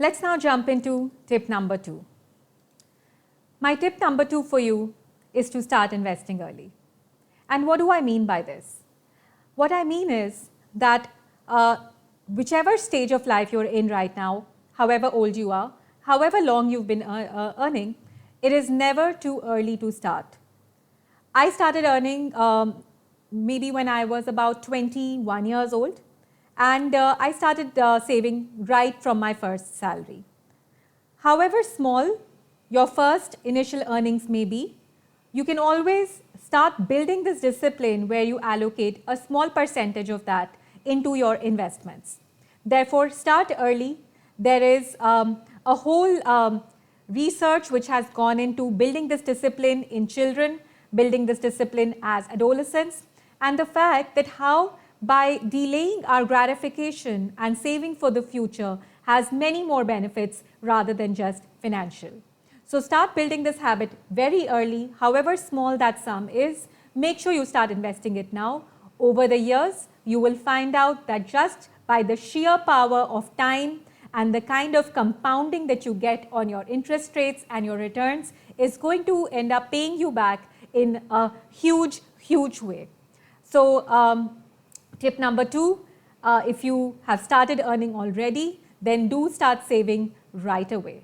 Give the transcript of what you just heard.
Let's now jump into tip number 2. My tip number 2 for you is to start investing early. And what do I mean by this? What I mean is that whichever stage of life you're in right now, however old you are, however long you've been earning, it is never too early to start. I started earning maybe when I was about 21 years old, and I started saving right from my first salary. However small your first initial earnings may be, you can always start building this discipline where you allocate a small percentage of that into your investments. Therefore, start early. There is a whole research which has gone into building this discipline in children, building this discipline as adolescents, and the fact that how by delaying our gratification and saving for the future has many more benefits rather than just financial. So start building this habit very early, however small that sum is. Make sure you start investing it now. Over the years, you will find out that just by the sheer power of time and the kind of compounding that you get on your interest rates and your returns is going to end up paying you back in a huge, huge way. So tip number 2, if you have started earning already, then do start saving right away.